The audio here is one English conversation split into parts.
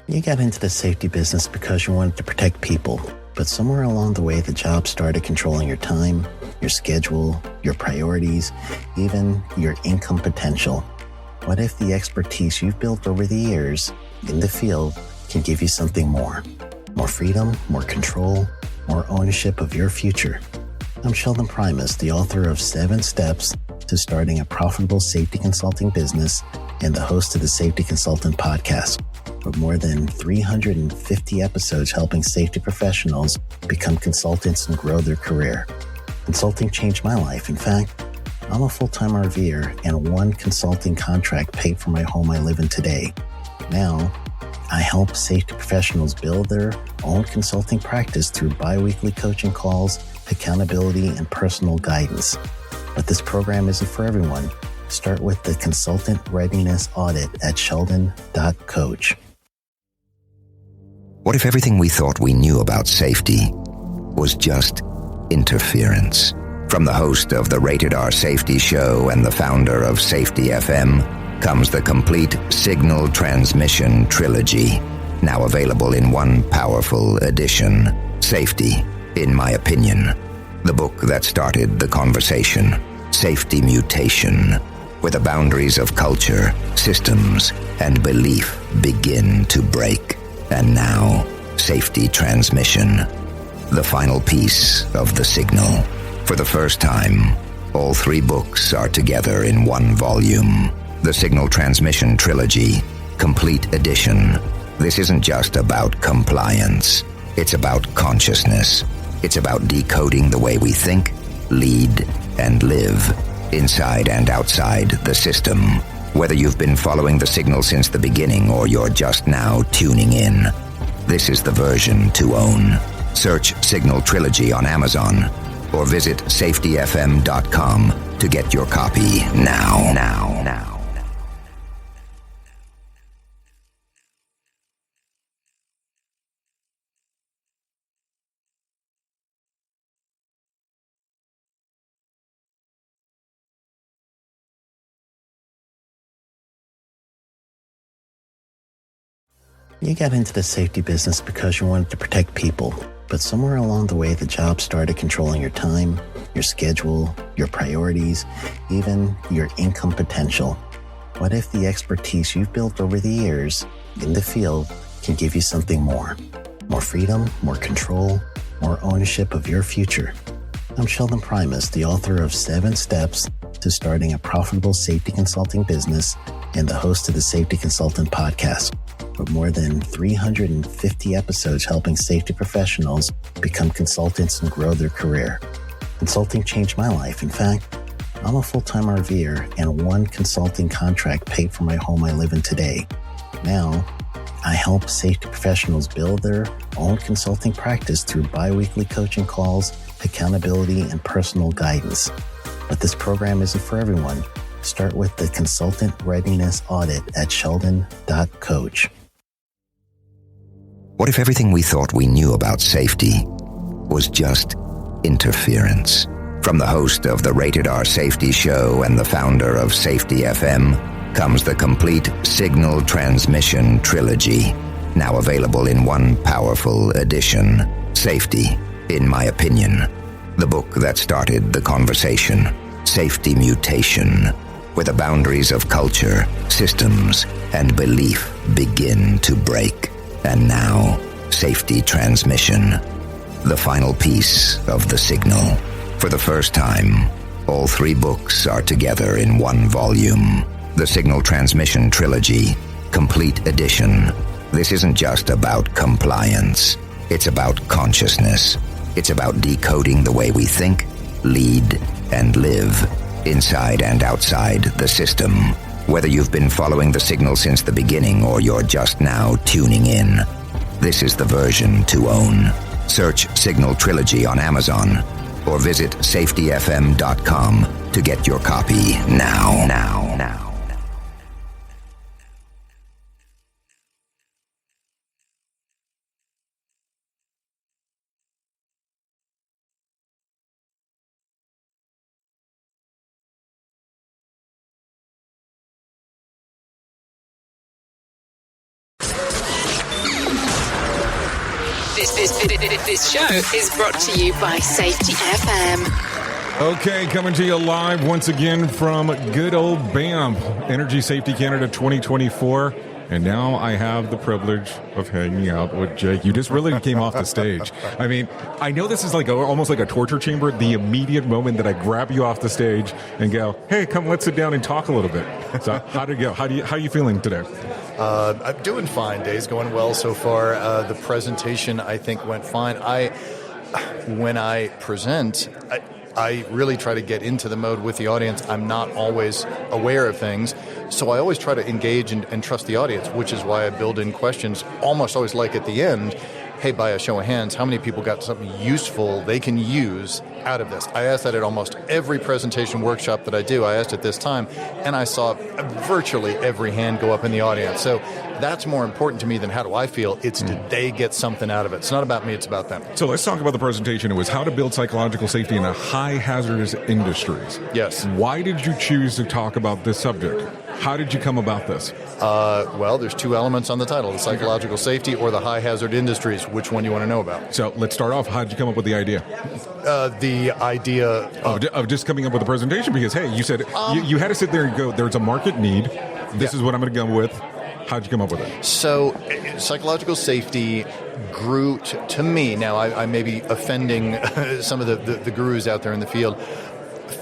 You got into the safety business because you wanted to protect people, but somewhere along the way the job started controlling your time, your schedule, your priorities, even your income potential. What if the expertise you've built over the years in the field can give you something more? More freedom, more control, more ownership of your future. I'm Sheldon Primus, the author of 7 Steps to Starting a Profitable Safety Consulting Business and the host of the Safety Consultant Podcast, with more than 350 episodes helping safety professionals become consultants and grow their career. Consulting changed my life. In fact, I'm a full-time RVer, and one consulting contract paid for my home I live in today. Now, I help safety professionals build their own consulting practice through bi-weekly coaching calls, accountability, and personal guidance. But this program isn't for everyone. Start with the Consultant Readiness Audit at sheldon.coach. What if everything we thought we knew about safety was just interference? From the host of the Rated R Safety Show and the founder of Safety FM comes the complete Signal Transmission Trilogy, now available in one powerful edition. Safety, in my opinion, the book that started the conversation. Safety Mutation, where the boundaries of culture, systems, and belief begin to break. And now, Safety Transmission, the final piece of the signal. For the first time, all 3 books are together in one volume. The Signal Transmission Trilogy, Complete Edition. This isn't just about compliance. It's about consciousness. It's about decoding the way we think, lead, and live, inside and outside the system. Whether you've been following the signal since the beginning or you're just now tuning in, this is the version to own. Search Signal Trilogy on Amazon or visit safetyfm.com to get your copy now. You got into the safety business because you wanted to protect people, but somewhere along the way the job started controlling your time, your schedule, your priorities, even your income potential. What if the expertise you've built over the years in the field can give you something more? More freedom, more control, more ownership of your future. I'm Sheldon Primus, the author of 7 Steps to Starting a Profitable Safety Consulting Business and the host of the Safety Consultant Podcast, with more than 350 episodes helping safety professionals become consultants and grow their career. Consulting changed my life. In fact, I'm a full-time RVer, and one consulting contract paid for my home I live in today. Now, I help safety professionals build their own consulting practice through bi-weekly coaching calls, accountability, and personal guidance. But this program isn't for everyone. Start with the Consultant Readiness Audit at sheldon.coach. What if everything we thought we knew about safety was just interference? From the host of the Rated R Safety Show and the founder of Safety FM comes the complete Signal Transmission Trilogy, now available in one powerful edition. Safety, in my opinion, the book that started the conversation. Safety Mutation, where the boundaries of culture, systems, and belief begin to break. And now, Safety Transmission, the final piece of the signal. For the first time, all 3 books are together in one volume. The Signal Transmission Trilogy, Complete Edition. This isn't just about compliance. It's about consciousness. It's about decoding the way we think, lead, and live, inside and outside the system. Whether you've been following the signal since the beginning or you're just now tuning in, this is the version to own. Search Signal Trilogy on Amazon or visit safetyfm.com to get your copy now. This show is brought to you by Safety FM. Okay, coming to you live once again from good old Banff, Energy Safety Canada 2024. And now I have the privilege of hanging out with Jake. You just really came off the stage. I mean, I know this is like almost like a torture chamber. The immediate moment that I grab you off the stage and go, hey, come, let's sit down and talk a little bit. So how did it go? How are you feeling today? I'm doing fine. Day's going well so far. The presentation, I think, went fine. When I present, I really try to get into the mode with the audience. I'm not always aware of things, so I always try to engage and trust the audience, which is why I build in questions almost always like at the end, hey, by a show of hands, how many people got something useful they can use out of this? I ask that at almost every presentation workshop that I do. I asked it this time, and I saw virtually every hand go up in the audience. So that's more important to me than how do I feel. It's did they get something out of it? It's not about me, it's about them. So let's talk about the presentation. It was how to build psychological safety in a high hazardous industries. Yes. Why did you choose to talk about this subject? How did you come about this? Well, there's two elements on the title, the psychological safety or the high hazard industries. Which one you want to know about? So let's start off. How did you come up with the idea? The idea of just coming up with a presentation because, hey, you said you had to sit there and go, there's a market need. This is what I'm going to go with. How'd you come up with it? So psychological safety grew to me. Now, I may be offending some of the gurus out there in the field.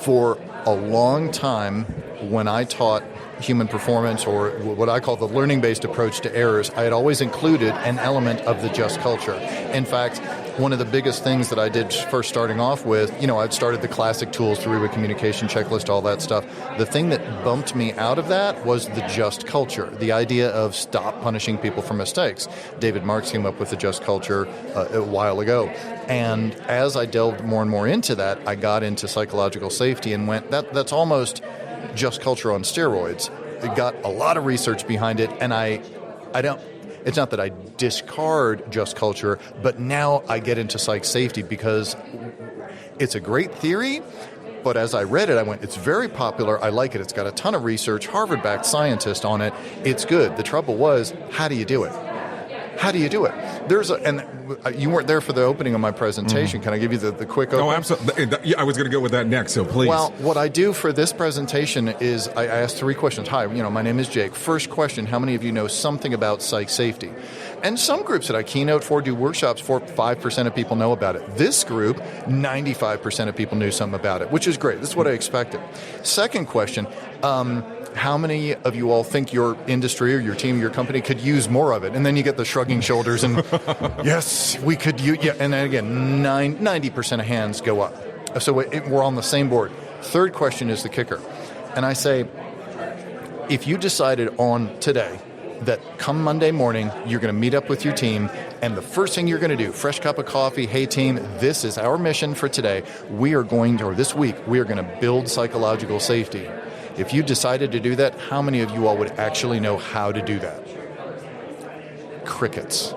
For a long time, when I taught human performance, or what I call the learning-based approach to errors, I had always included an element of the just culture. In fact, one of the biggest things that I did first starting off with, I'd started the classic tools, three-way communication checklist, all that stuff. The thing that bumped me out of that was the just culture, the idea of stop punishing people for mistakes. David Marks came up with the just culture a while ago. And as I delved more and more into that, I got into psychological safety and went, that's almost just culture on steroids. It got a lot of research behind it, and it's not that I discard just culture, but now I get into psych safety because it's a great theory, but as I read it, I went, it's very popular, I like it, it's got a ton of research, Harvard-backed scientist on it, it's good. The trouble was, how do you do it? How do you do it? And you weren't there for the opening of my presentation. Can I give you the quick opening? Oh, absolutely. I was going to go with that next, so please. Well, what I do for this presentation is I ask three questions. Hi, my name is Jake. First question, how many of you know something about psych safety? And some groups that I keynote for, do workshops for, 5% of people know about it. This group, 95% of people knew something about it, which is great. This is what I expected. Second question, how many of you all think your industry or your team, your company could use more of it? And then you get the shrugging shoulders and, yes, we could use, yeah. And then again, 90% of hands go up. So we're on the same board. Third question is the kicker. And I say, if you decided on today that come Monday morning, you're going to meet up with your team, and the first thing you're going to do, fresh cup of coffee, hey team, this is our mission for today. This week, we are going to build psychological safety. If you decided to do that, how many of you all would actually know how to do that? Crickets.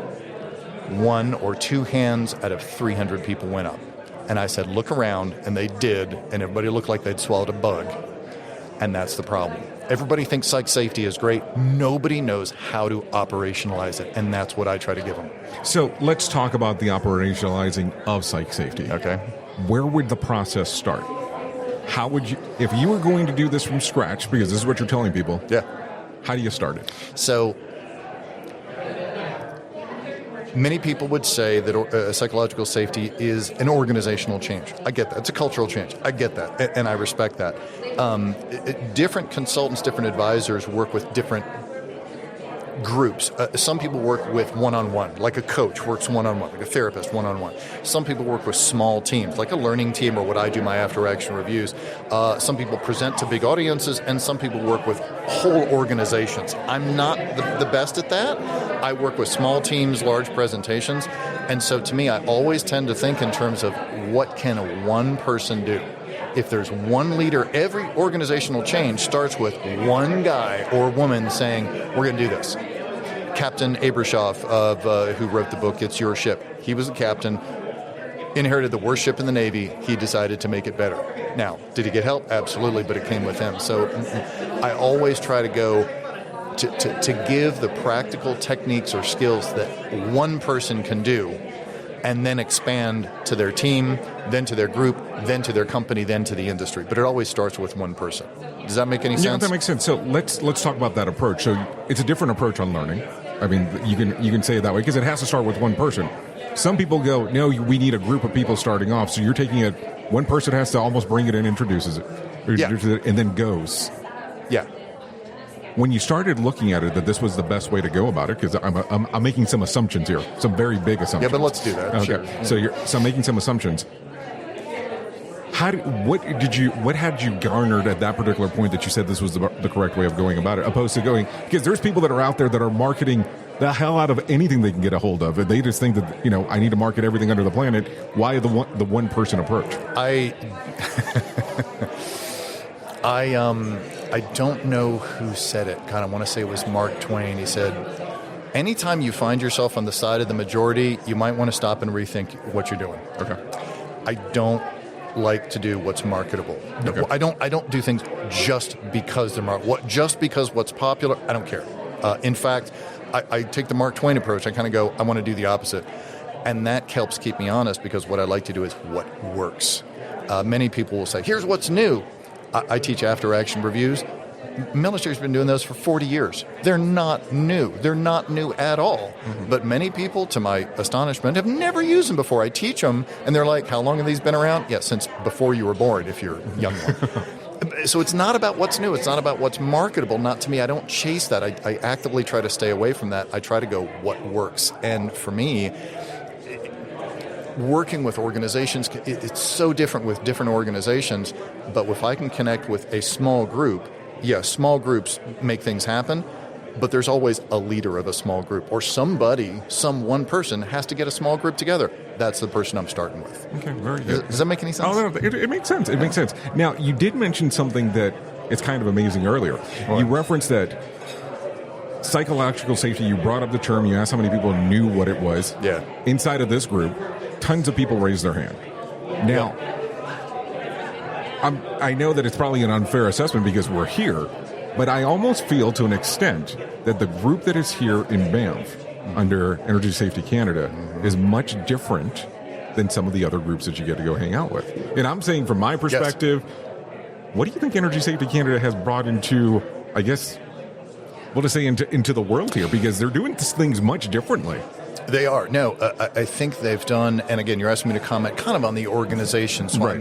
1 or 2 hands out of 300 people went up. And I said, look around, and they did, and everybody looked like they'd swallowed a bug. And that's the problem. Everybody thinks psych safety is great. Nobody knows how to operationalize it, and that's what I try to give them. So let's talk about the operationalizing of psych safety. Okay. Where would the process start? How would you, if you were going to do this from scratch, because this is what you're telling people, how do you start it? So many people would say that psychological safety is an organizational change. I get that. It's a cultural change. I get that, and I respect that. Different consultants, different advisors work with different groups. Some people work with one-on-one, like a coach works one-on-one, like a therapist one-on-one. Some people work with small teams, like a learning team or what I do, my after-action reviews. Some people present to big audiences, and some people work with whole organizations. I'm not the best at that. I work with small teams, large presentations, and so to me, I always tend to think in terms of what can one person do. If there's one leader, every organizational change starts with one guy or woman saying, we're going to do this. Captain Abrashoff, who wrote the book, It's Your Ship. He was the captain, inherited the worst ship in the Navy. He decided to make it better. Now, did he get help? Absolutely, but it came with him. So I always try to go to give the practical techniques or skills that one person can do and then expand to their team, then to their group, then to their company, then to the industry. But it always starts with one person. Does that make any sense? Yeah, that makes sense. So let's talk about that approach. So it's a different approach on learning. I mean, you can say it that way because it has to start with one person. Some people go, no, we need a group of people starting off. So you're taking it, one person has to almost bring it in, introduces it, and then goes. Yeah. When you started looking at it, that this was the best way to go about it, because I'm making some assumptions here, some very big assumptions. Yeah, but let's do that. Okay. Sure. Yeah. So I'm making some assumptions. What had you garnered at that particular point that you said this was the correct way of going about it, opposed to going, because there's people that are out there that are marketing the hell out of anything they can get a hold of, and they just think that, I need to market everything under the planet. Why the one person approach? I don't know who said it. God, I want to say it was Mark Twain. He said, anytime you find yourself on the side of the majority, you might want to stop and rethink what you're doing. Okay. I don't like to do what's marketable. Okay. I don't do things just because they're just because what's popular. I don't care. In fact, I take the Mark Twain approach. I kind of go, I want to do the opposite. And that helps keep me honest, because what I like to do is what works. Many people will say, here's what's new. I teach after-action reviews. Military's been doing those for 40 years. They're not new. They're not new at all. Mm-hmm. But many people, to my astonishment, have never used them before. I teach them, and they're like, how long have these been around? Yeah, since before you were born, if you're a young one. So it's not about what's new. It's not about what's marketable. Not to me. I don't chase that. I actively try to stay away from that. I try to go what works. And for me, working with organizations, it's so different with different organizations, but if I can connect with a small group, small groups make things happen, but there's always a leader of a small group, or one person has to get a small group together. That's the person I'm starting with. Okay, very good. Does that make any sense? Oh, no, it makes sense. It makes sense. Now, you did mention something that is kind of amazing earlier. What? You referenced that psychological safety. You brought up the term. You asked how many people knew what it was. Yeah. Inside of this group, tons of people raised their hand. Now, I know that it's probably an unfair assessment because we're here, but I almost feel to an extent that the group that is here in Banff under Energy Safety Canada is much different than some of the other groups that you get to go hang out with. And I'm saying from my perspective, what do you think Energy Safety Canada has brought into, I guess, into the world here? Because they're doing things much differently. They are. No, I think they've done, and again, you're asking me to comment kind of on the organization, so right.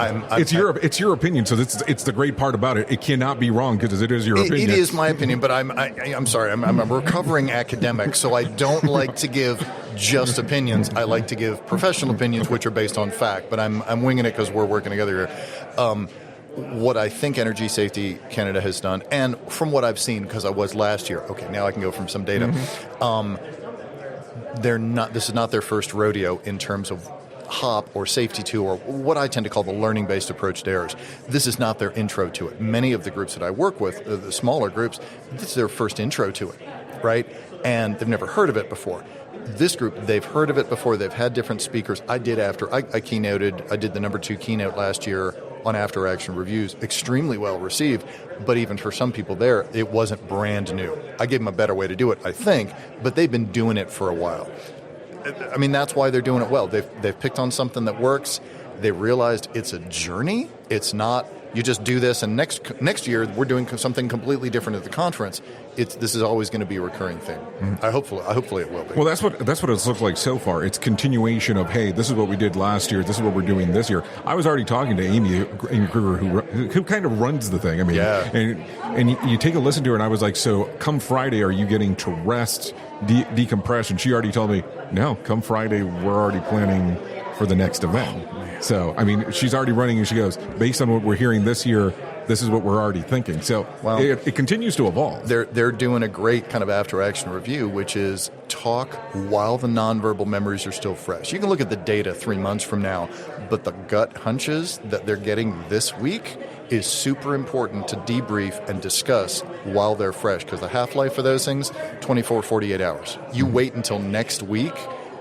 It's your opinion, so it's the great part about it. It cannot be wrong because it is your opinion. It is my opinion, but I'm sorry. I'm a recovering academic, so I don't like to give just opinions. I like to give professional opinions, which are based on fact. But I'm winging it because we're working together here. What I think Energy Safety Canada has done, and from what I've seen, because I was last year. Okay, now I can go from some data. Mm-hmm. This is not their first rodeo in terms of HOP or Safety 2 or what I tend to call the learning-based approach to errors. This is not their intro to it. Many of the groups that I work with, the smaller groups, this is their first intro to it, right? And they've never heard of it before. This group, they've heard of it before. They've had different speakers. I did keynoted. I did the number 2 keynote last year on After Action Reviews. Extremely well received, but even for some people there, it wasn't brand new. I gave them a better way to do it, I think, but they've been doing it for a while. I mean, that's why they're doing it well. They've picked on something that works. They realized it's a journey. It's not you just do this, and next year we're doing something completely different at the conference. This is always going to be a recurring thing. Mm-hmm. Hopefully it will be. Well, that's what it's looked like so far. It's continuation of, hey, this is what we did last year. This is what we're doing this year. I was already talking to Amy Kruger, who kind of runs the thing. I mean, yeah. And you take a listen to her, and I was like, so come Friday, are you getting to rest, decompress? And she already told me, no, come Friday, we're already planning for the next event. So, I mean, she's already running, and she goes, based on what we're hearing this year, this is what we're already thinking. So it continues to evolve. They're doing a great kind of after-action review, which is talk while the nonverbal memories are still fresh. You can look at the data 3 months from now, but the gut hunches that they're getting this week is super important to debrief and discuss while they're fresh, because the half-life for those things, 24, 48 hours. You wait until next week,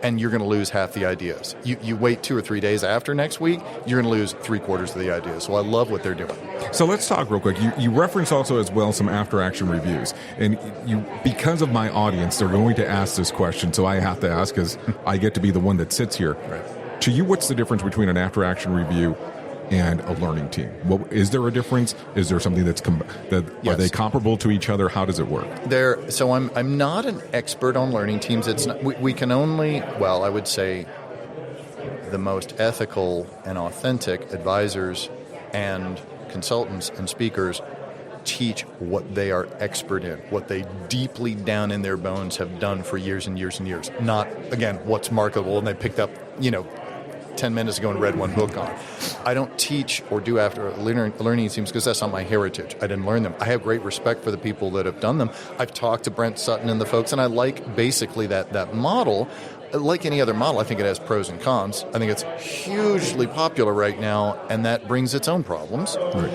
and you're going to lose half the ideas. You wait 2 or 3 days after next week, you're going to lose 3/4 of the ideas. So I love what they're doing. So let's talk real quick. You reference also as well some after-action reviews. And because of my audience, they're going to ask this question, so I have to ask because I get to be the one that sits here. Right. To you, what's the difference between an after-action review and a learning team? Is there a difference? Is there something that's Yes. Are they comparable to each other? How does it work? So I'm not an expert on learning teams. It's not, we can only, well, I would say the most ethical and authentic advisors and consultants and speakers teach what they are expert in, what they deeply down in their bones have done for years and years and years. Not, again, what's marketable and they picked up, 10 minutes ago and read one book on. I don't teach or do after learning teams because that's not my heritage. I didn't learn them. I have great respect for the people that have done them. I've talked to Brent Sutton and the folks, and I like basically that model. Like any other model, I think it has pros and cons. I think it's hugely popular right now, and that brings its own problems. Right.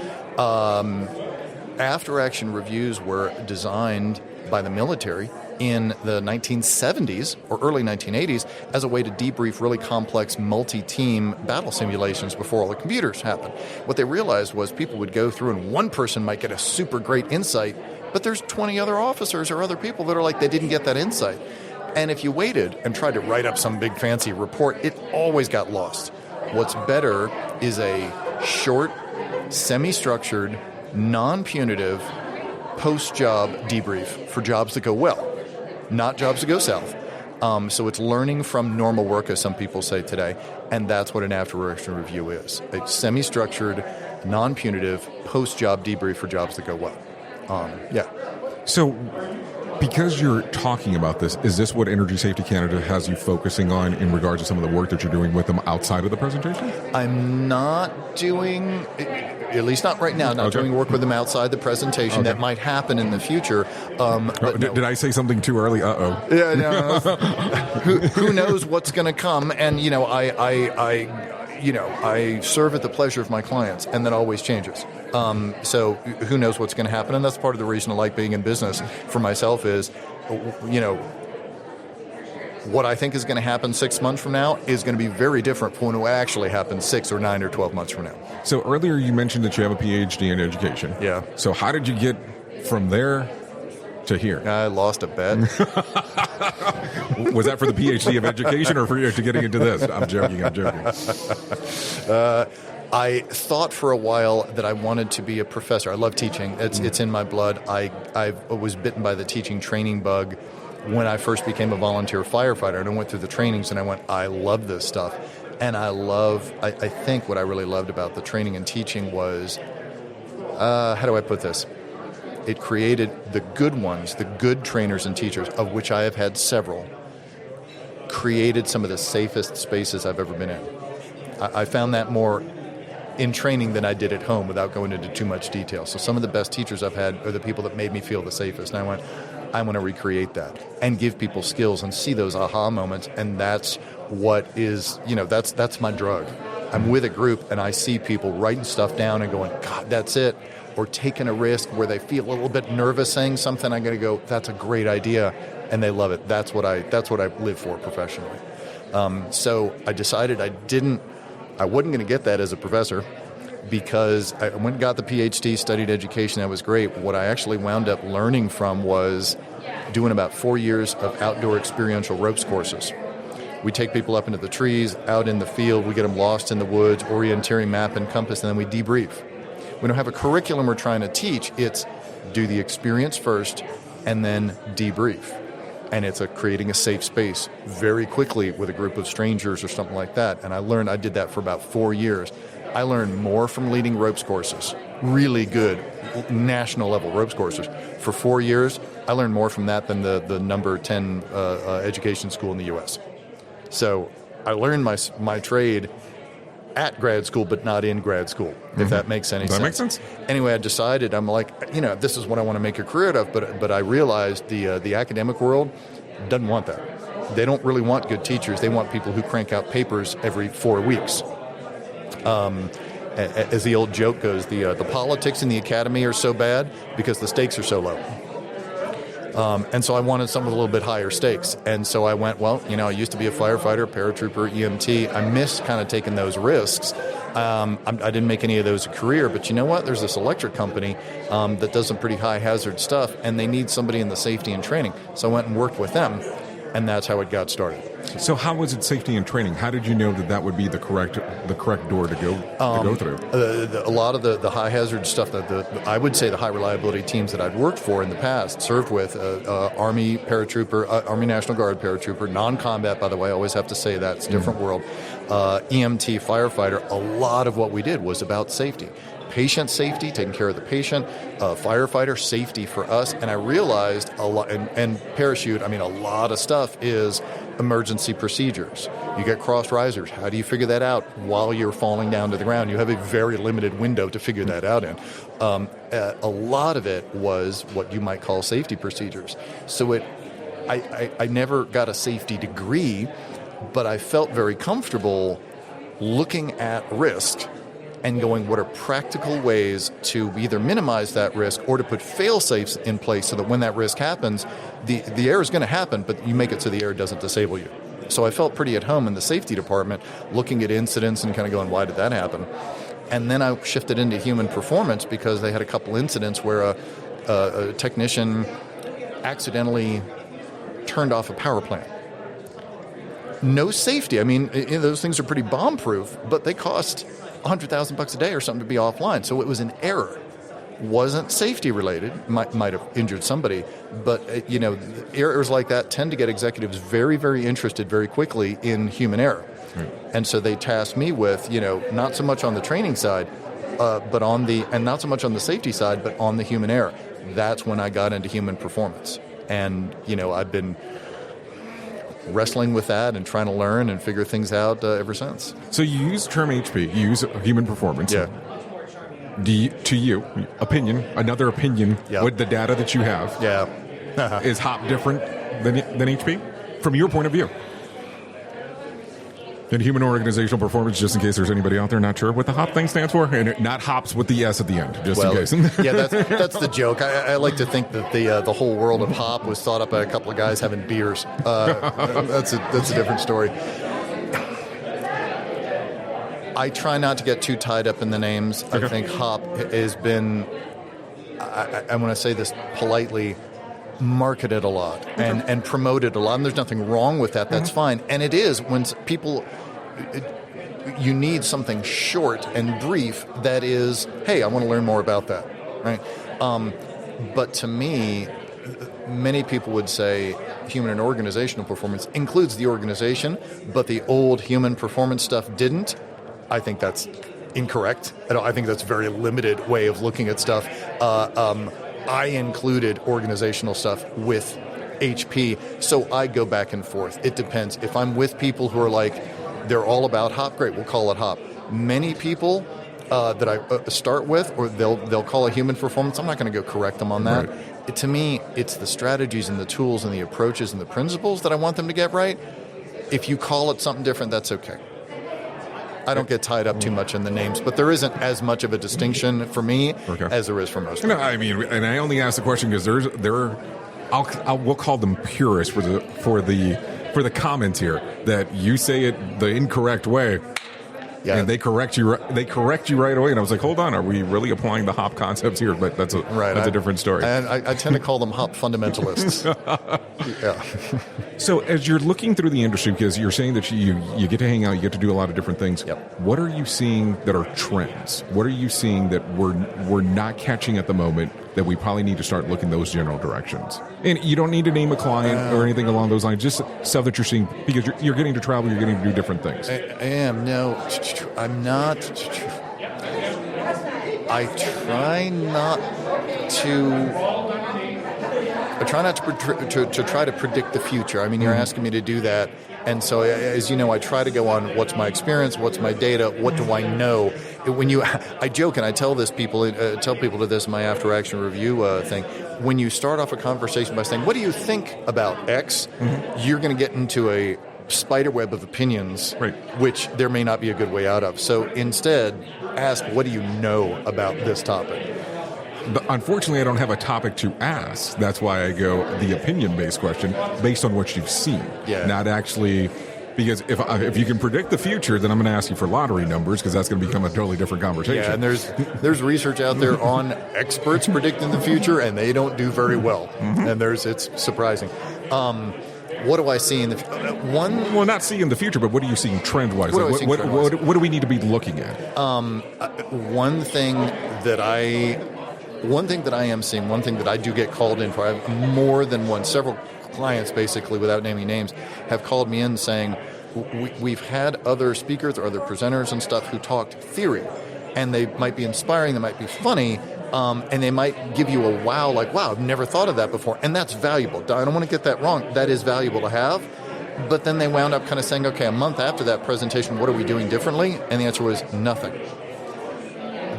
After-action reviews were designed by the military in the 1970s or early 1980s as a way to debrief really complex multi-team battle simulations before all the computers happened. What they realized was people would go through and one person might get a super great insight, but there's 20 other officers or other people that are like they didn't get that insight. And if you waited and tried to write up some big fancy report, it always got lost. What's better is a short, semi-structured, non-punitive post-job debrief for jobs that go well, not jobs that go south. So it's learning from normal work, as some people say today, and that's what an after-action review is. A semi-structured, non-punitive, post-job debrief for jobs that go well. So because you're talking about this, is this what Energy Safety Canada has you focusing on in regards to some of the work that you're doing with them outside of the presentation? I'm not doing, at least not right now, doing work with them outside the presentation. Okay. That might happen in the future. Did I say something too early? Uh-oh. Yeah, no. Who knows what's going to come? And, I serve at the pleasure of my clients, and that always changes. So who knows what's going to happen? And that's part of the reason I like being in business for myself is, what I think is going to happen 6 months from now is going to be very different from when it actually happens 6 or 9 or 12 months from now. So earlier you mentioned that you have a PhD in education. Yeah. So how did you get from there to here? I lost a bet. Was that for the PhD of education or to getting into this? I'm joking. I thought for a while that I wanted to be a professor. I love teaching. It's in my blood. I was bitten by the teaching training bug when I first became a volunteer firefighter. And I went through the trainings and I went, I love this stuff. And I think what I really loved about the training and teaching was, how do I put this? It created the good ones, the good trainers and teachers, of which I have had several, created some of the safest spaces I've ever been in. I found that more in training than I did at home without going into too much detail. So some of the best teachers I've had are the people that made me feel the safest. And I went, I want to recreate that and give people skills and see those aha moments. And that's what is, that's my drug. I'm with a group and I see people writing stuff down and going, God, that's it. Or taking a risk where they feel a little bit nervous saying something. I'm going to go, that's a great idea. And they love it. That's what I live for professionally. So I decided I wasn't going to get that as a professor because I went and got the PhD, studied education. That was great. What I actually wound up learning from was doing about 4 years of outdoor experiential ropes courses. We take people up into the trees, out in the field. We get them lost in the woods, orienteering map and compass, and then we debrief. We don't have a curriculum we're trying to teach. It's do the experience first and then debrief. And it's creating a safe space very quickly with a group of strangers or something like that. And I did that for about 4 years. I learned more from leading ropes courses, really good national level ropes courses. For 4 years, I learned more from that than the number 10 education school in the U.S. So I learned my trade at grad school, but not in grad school, if that makes any sense. Does that make sense? Anyway, I decided, I'm like, this is what I want to make a career out of, but I realized the academic world doesn't want that. They don't really want good teachers. They want people who crank out papers every 4 weeks. As the old joke goes, the politics in the academy are so bad because the stakes are so low. And so I wanted something with a little bit higher stakes. And so I went, well, I used to be a firefighter, paratrooper, EMT. I miss kind of taking those risks. I didn't make any of those a career, but you know what? There's this electric company that does some pretty high hazard stuff, and they need somebody in the safety and training. So I went and worked with them, and that's how it got started. So how was it safety and training? How did you know that would be the correct door to go through? A lot of the high hazard stuff that I would say the high reliability teams that I've worked for in the past, served with, Army paratrooper, Army National Guard paratrooper, non-combat, by the way, I always have to say that, it's a different world, EMT, firefighter, a lot of what we did was about safety. Patient safety, taking care of the patient, firefighter safety for us, and I realized a lot, and parachute, a lot of stuff is emergency procedures. You get crossed risers. How do you figure that out while you're falling down to the ground? You have a very limited window to figure that out in. A lot of it was what you might call safety procedures. So I never got a safety degree, but I felt very comfortable looking at risk and going, what are practical ways to either minimize that risk or to put fail-safes in place so that when that risk happens, the error is going to happen, but you make it so the error doesn't disable you. So I felt pretty at home in the safety department, looking at incidents and kind of going, why did that happen? And then I shifted into human performance because they had a couple incidents where a technician accidentally turned off a power plant. No safety. Those things are pretty bomb-proof, but they cost $100,000 a day or something to be offline. So it was an error. Wasn't safety related. Might have injured somebody, but errors like that tend to get executives very, very interested very quickly in human error. Right. And so they tasked me with, not so much on the training side, but and not so much on the safety side, but on the human error. That's when I got into human performance. And, I've been wrestling with that and trying to learn and figure things out ever since. So you use the term HP, you use human performance. Yeah. To you, another opinion, Yep. with the data that you have, Yeah. is HOP different than HP? From your point of view? And human organizational performance, just in case there's anybody out there not sure what the HOP thing stands for, and not hops with the S at the end, just in case. Yeah, that's the joke. I like to think that the whole world of HOP was thought up by a couple of guys having beers. That's a different story. I try not to get too tied up in the names. Okay. I think HOP has been, I want to say this politely, marketed a lot and promoted a lot. And there's nothing wrong with that. That's fine. And it is when people, you need something short and brief that is, hey, I want to learn more about that. Right? But to me, many people would say human and organizational performance includes the organization, but the old human performance stuff didn't. I think that's incorrect. I think that's a very limited way of looking at stuff. I included organizational stuff with HP, so I go back and forth. It depends. If I'm with people who are like, they're all about HOP, great, we'll call it HOP. Many people that I start with, or they'll call it human performance, I'm not going to go correct them on that. Right. To me, it's the strategies and the tools and the approaches and the principles that I want them to get right. If you call it something different, that's okay. I don't get tied up too much in the names, but there isn't as much of a distinction for me as there is for most people. No, and I only ask the question because we'll call them purists for the comments here that you say it the incorrect way. Yeah. And they correct you right away. And I was like, hold on, are we really applying the HOP concepts here? But that's a different story. And I tend to call them HOP fundamentalists. Yeah. So as you're looking through the industry, because you're saying that you get to hang out, you get to do a lot of different things. Yep. What are you seeing that are trends? What are you seeing that we're not catching at the moment that we probably need to start looking those general directions? And you don't need to name a client or anything along those lines, just stuff that you're seeing, because you're getting to travel, you're getting to do different things. I'm not. I try not to try to predict the future. I mean, you're asking me to do that. And so, as you know, I try to go on what's my experience, what's my data, what do I know. I joke and I tell people to this in my after action review thing. When you start off a conversation by saying, "What do you think about X?" You're going to get into a spiderweb of opinions, which there may not be a good way out of. So instead, ask, "What do you know about this topic?" unfortunately, I don't have a topic to ask. That's why I go the opinion-based question based on what you've seen. Yeah. Not actually, because if you can predict the future, then I'm going to ask you for lottery numbers, because that's going to become a totally different conversation. Yeah, and there's research out there on experts predicting the future, and they don't do very well. And it's surprising. What do I see in the Well, not seeing the future, but what are you seeing trend-wise? What do we need to be looking at? One thing that I am seeing, one thing that I do get called in for, I have more than one, several clients basically, without naming names, have called me in saying, we've had other speakers or other presenters and stuff who talked theory, and they might be inspiring, they might be funny, and they might give you a wow, like, wow, I've never thought of that before. And that's valuable. I don't want to get that wrong. That is valuable to have. But then they wound up kind of saying, okay, a month after that presentation, what are we doing differently? And the answer was nothing.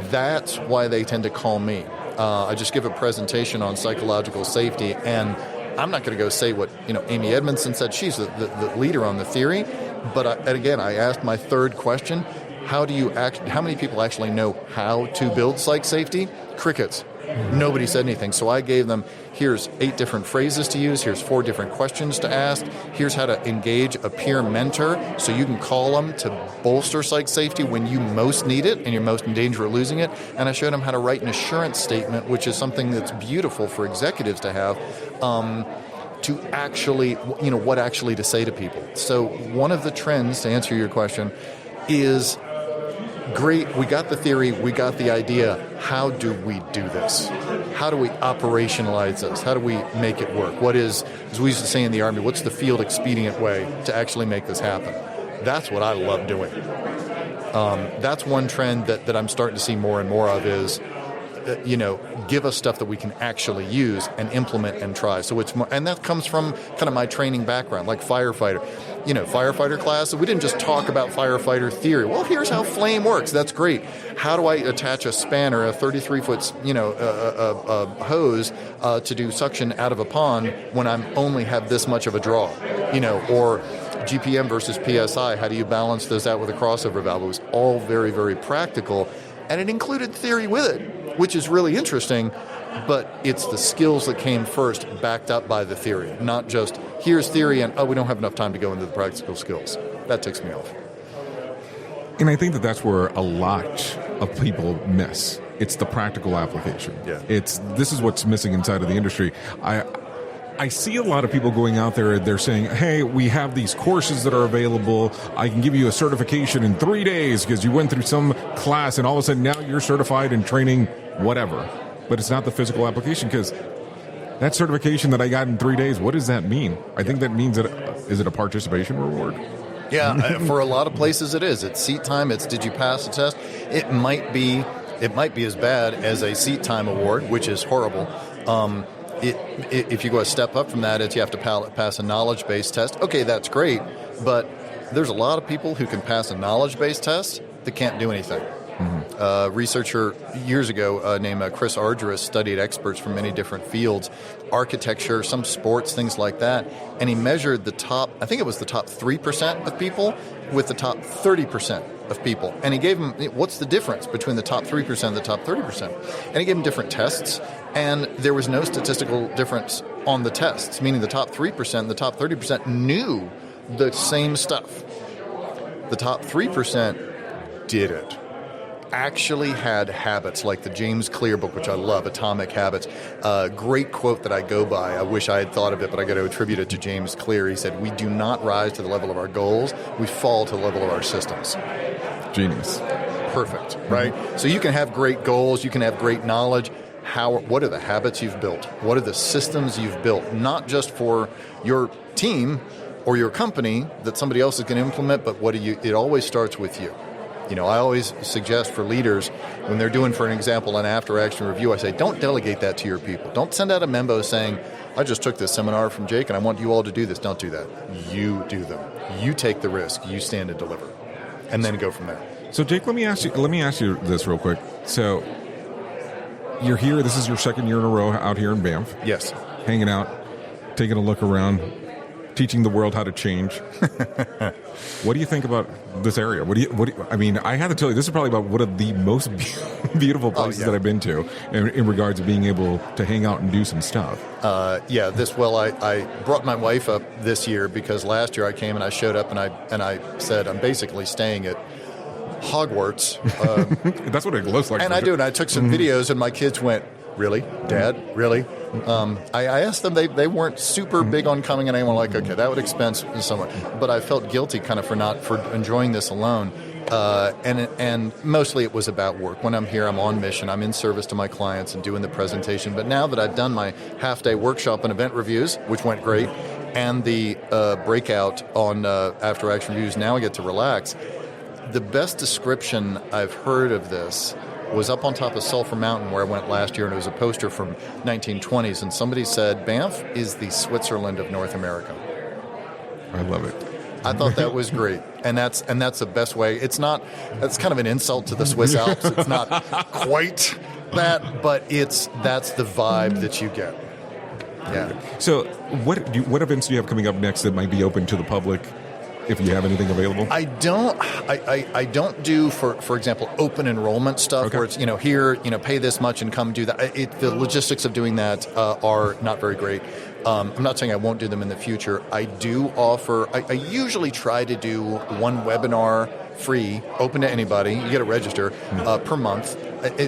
That's why they tend to call me. I just give a presentation on psychological safety, and I'm not going to go say what Amy Edmondson said. She's the leader on the theory. But again, I asked my third question. How many people actually know how to build psych safety? Crickets. Nobody said anything. So I gave them, here's 8 different phrases to use, here's 4 different questions to ask, here's how to engage a peer mentor so you can call them to bolster psych safety when you most need it and you're most in danger of losing it. And I showed them how to write an assurance statement, which is something that's beautiful for executives to have, to actually, what actually to say to people. So one of the trends, to answer your question, is great, we got the theory, we got the idea. How do we do this? How do we operationalize this? How do we make it work? What is, as we used to say in the Army, what's the field expedient way to actually make this happen? That's what I love doing. That's one trend that I'm starting to see more and more of is, give us stuff that we can actually use and implement and try. So it's more, and that comes from kind of my training background, like firefighter. Firefighter class, we didn't just talk about firefighter theory. Well, here's how flame works. That's great. How do I attach a spanner, a 33-foot, hose to do suction out of a pond when I only have this much of a draw? Or GPM versus PSI. How do you balance those out with a crossover valve? It was all very, very practical, and it included theory with it, which is really interesting. But it's the skills that came first, backed up by the theory, not just here's theory and we don't have enough time to go into the practical skills. That ticks me off. And I think that's where a lot of people miss. It's the practical application. Yeah. This is what's missing inside of the industry. I see a lot of people going out there, they're saying, hey, we have these courses that are available. I can give you a certification in 3 days because you went through some class, and all of a sudden now you're certified in training whatever. But it's not the physical application, because that certification that I got in 3 days, what does that mean? I think that means is it a participation reward? Yeah, for a lot of places it is. It's seat time. It's did you pass the test? It might be as bad as a seat time award, which is horrible. If you go a step up from that, it's you have to pass a knowledge-based test. Okay, that's great, but there's a lot of people who can pass a knowledge-based test that can't do anything. A researcher years ago named Chris Argyris studied experts from many different fields, architecture, some sports, things like that, and he measured the top 3% of people with the top 30% of people. And he gave them, what's the difference between the top 3% and the top 30%? And he gave them different tests, and there was no statistical difference on the tests, meaning the top 3% and the top 30% knew the same stuff. The top 3% didn't. Actually had habits like the James Clear book, which I love, Atomic Habits. Great quote that I go by. I wish I had thought of it, but I got to attribute it to James Clear. He said, we do not rise to the level of our goals. We fall to the level of our systems. Genius. Perfect, right? Mm-hmm. So you can have great goals. You can have great knowledge. What are the habits you've built? What are the systems you've built? Not just for your team or your company that somebody else is going to implement, but it always starts with you. I always suggest for leaders, when they're doing, for an example, an after-action review, I say, don't delegate that to your people. Don't send out a memo saying, I just took this seminar from Jake and I want you all to do this. Don't do that. You do them. You take the risk. You stand and deliver. And then go from there. So, Jake, let me ask you this real quick. So, you're here. This is your second year in a row out here in Banff. Yes. Hanging out, taking a look around. teaching the world how to change. What do you think about this area? I mean, I have to tell you, this is probably about one of the most beautiful places that I've been to in regards to being able to hang out and do some stuff. I brought my wife up this year because last year I came and I showed up and I said, I'm basically staying at Hogwarts. That's what it looks like. And I do. And I took some videos and my kids went, really? Dad? Really? I asked them, they weren't super big on coming, and I went like, okay, that would expense somewhat. But I felt guilty kind of for enjoying this alone. And mostly it was about work. When I'm here, I'm on mission. I'm in service to my clients and doing the presentation. But now that I've done my half-day workshop and event reviews, which went great, and the breakout on after action reviews, now I get to relax. The best description I've heard of this was up on top of Sulphur Mountain where I went last year, and it was a poster from 1920s, and somebody said, Banff is the Switzerland of North America. I love it. I thought that was great, and that's the best way. That's kind of an insult to the Swiss Alps. It's not quite that, but that's the vibe that you get. Yeah. So what events do you have coming up next that might be open to the public? If you have anything available? I don't do, for example, open enrollment stuff where it's, here, pay this much and come do that. The logistics of doing that are not very great. I'm not saying I won't do them in the future. I do offer, I usually try to do one webinar free, open to anybody. You got to register per month.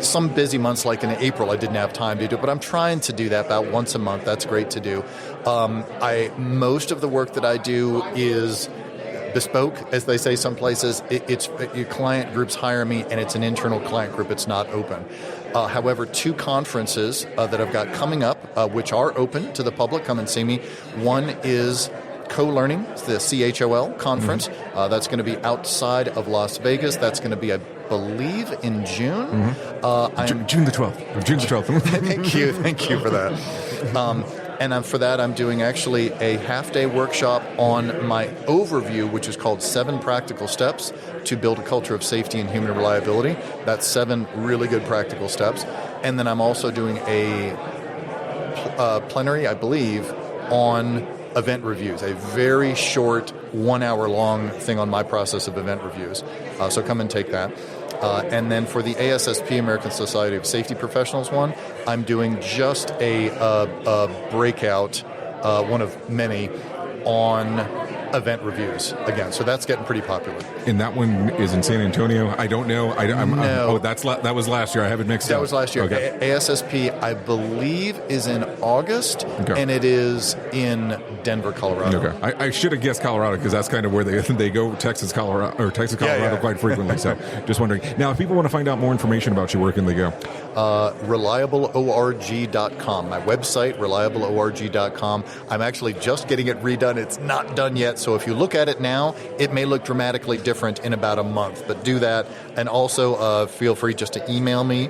Some busy months like in April, I didn't have time to do it, but I'm trying to do that about once a month. That's great to do. Most of the work that I do is bespoke, as they say some places. It's your client groups hire me, and it's an internal client group. It's not open. However, 2 conferences that I've got coming up, which are open to the public, come and see me. One is Co-Learning, the CHOL conference. That's going to be outside of Las Vegas. That's going to be, I believe, in June. June the 12th. June the 12th. Thank you for that. And for that, I'm doing actually a half-day workshop on my overview, which is called 7 Practical Steps to Build a Culture of Safety and Human Reliability. That's 7 really good practical steps. And then I'm also doing a plenary, I believe, on event reviews, a very short 1-hour-long thing on my process of event reviews. So come and take that. And then for the ASSP, American Society of Safety Professionals one, I'm doing just a breakout, one of many, on event reviews again. So that's getting pretty popular. And that one is in San Antonio? I don't know. No. That was last year. I have it mixed up. That was last year. Okay. ASSP, I believe, is in August, and it is in Denver, Colorado. Okay. I should have guessed Colorado because that's kind of where they go, Texas, Colorado, quite frequently. So just wondering. Now, if people want to find out more information about you, where can they go? ReliableORG.com. My website, ReliableORG.com. I'm actually just getting it redone. It's not done yet. So if you look at it now, it may look dramatically different in about a month. But do that. And also feel free just to email me,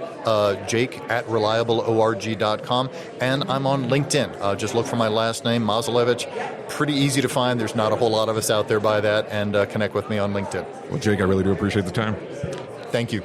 jake@reliableorg.com. And I'm on LinkedIn. Just look for my last name, Mazulewicz. Pretty easy to find. There's not a whole lot of us out there by that. And connect with me on LinkedIn. Well, Jake, I really do appreciate the time. Thank you.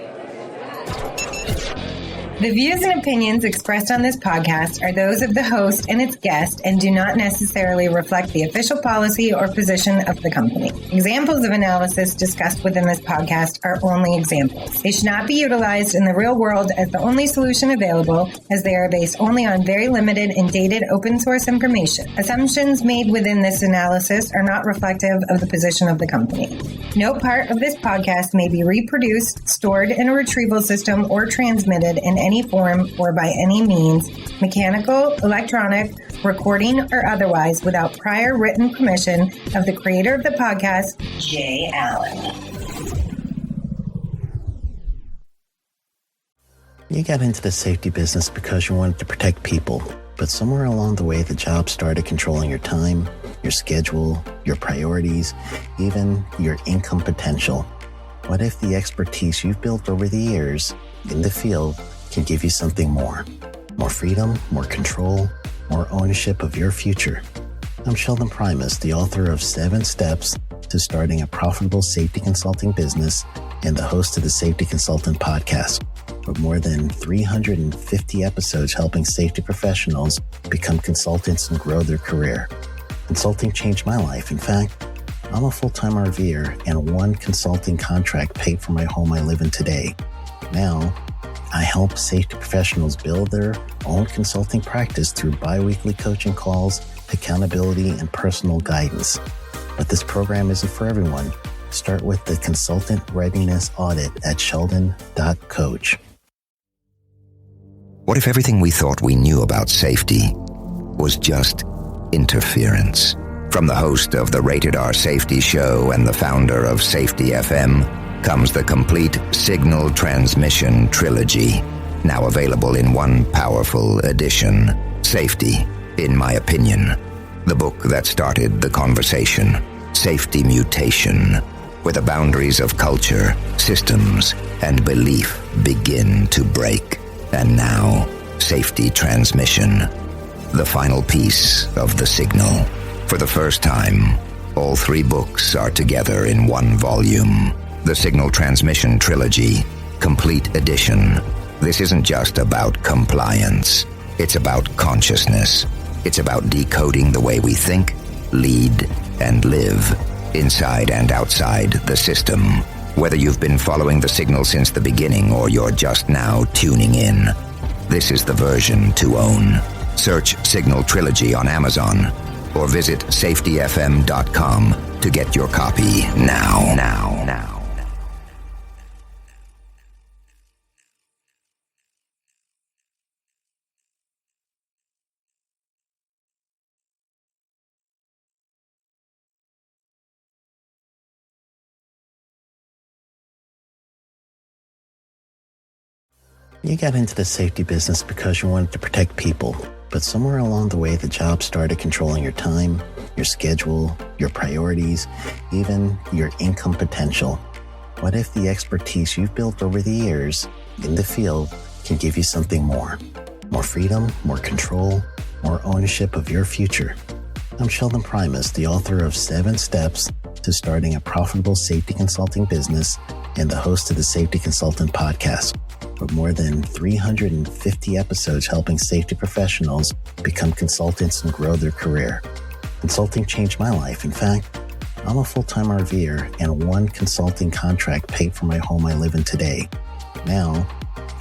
The views and opinions expressed on this podcast are those of the host and its guest and do not necessarily reflect the official policy or position of the company. Examples of analysis discussed within this podcast are only examples. They should not be utilized in the real world as the only solution available, as they are based only on very limited and dated open source information. Assumptions made within this analysis are not reflective of the position of the company. No part of this podcast may be reproduced, stored in a retrieval system, or transmitted in any form or by any means, mechanical, electronic, recording, or otherwise, without prior written permission of the creator of the podcast, Jay Allen. You got into the safety business because you wanted to protect people, but somewhere along the way, the job started controlling your time, your schedule, your priorities, even your income potential. What if the expertise you've built over the years in the field can give you something more? More freedom, more control, more ownership of your future. I'm Sheldon Primus, the author of 7 Steps to Starting a Profitable Safety Consulting Business and the host of the Safety Consultant Podcast, with more than 350 episodes helping safety professionals become consultants and grow their career. Consulting changed my life. In fact, I'm a full-time RVer, and one consulting contract paid for my home I live in today. Now, I help safety professionals build their own consulting practice through bi-weekly coaching calls, accountability, and personal guidance. But this program isn't for everyone. Start with the Consultant Readiness Audit at sheldon.coach. What if everything we thought we knew about safety was just interference? From the host of the Rated R Safety Show and the founder of Safety FM comes the complete signal transmission trilogy, now available in one powerful edition. Safety, in my opinion, the book that started the conversation. Safety Mutation, where the boundaries of culture, systems, and belief begin to break. And now, Safety Transmission, the final piece of the signal. For the first time, all three books are together in one volume. The Signal Transmission Trilogy, Complete Edition. This isn't just about compliance. It's about consciousness. It's about decoding the way we think, lead, and live, inside and outside the system. Whether you've been following the signal since the beginning or you're just now tuning in, this is the version to own. Search Signal Trilogy on Amazon or visit safetyfm.com to get your copy now. You got into the safety business because you wanted to protect people, but somewhere along the way the job started controlling your time, your schedule, your priorities, even your income potential. What if the expertise you've built over the years in the field can give you something more? More freedom, more control, more ownership of your future. I'm Sheldon Primus, the author of 7 Steps to Starting a Profitable Safety Consulting Business and the host of the Safety Consultant Podcast, with more than 350 episodes helping safety professionals become consultants and grow their career. Consulting changed my life. In fact, I'm a full-time RVer, and one consulting contract paid for my home I live in today. Now,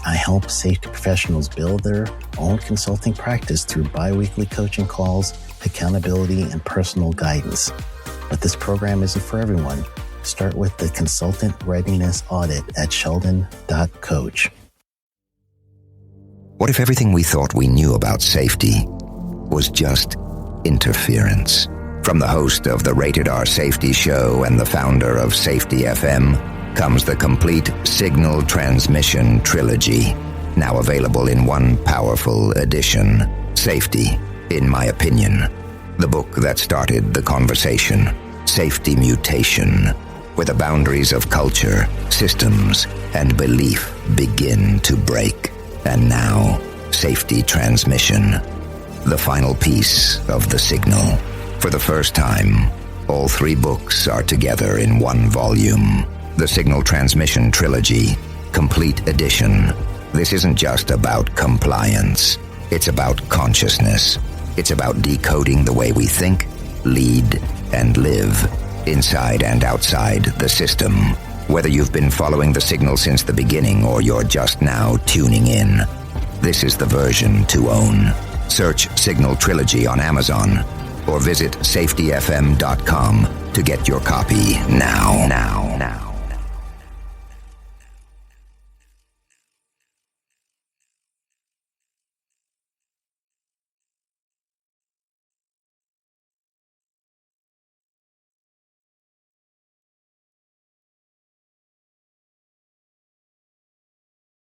I help safety professionals build their own consulting practice through bi-weekly coaching calls, accountability, and personal guidance. But this program isn't for everyone. Start with the Consultant Readiness Audit at sheldon.coach. What if everything we thought we knew about safety was just interference? From the host of the Rated R Safety Show and the founder of Safety FM comes the complete signal transmission trilogy, now available in one powerful edition. Safety, in my opinion, the book that started the conversation. Safety Mutation, where the boundaries of culture, systems, and belief begin to break. And now, Safety Transmission, the final piece of the signal. For the first time, all three books are together in one volume. The Signal Transmission Trilogy, Complete Edition. This isn't just about compliance. It's about consciousness. It's about decoding the way we think, lead, and live, inside and outside the system. Whether you've been following the signal since the beginning or you're just now tuning in, this is the version to own. Search Signal Trilogy on Amazon or visit safetyfm.com to get your copy now.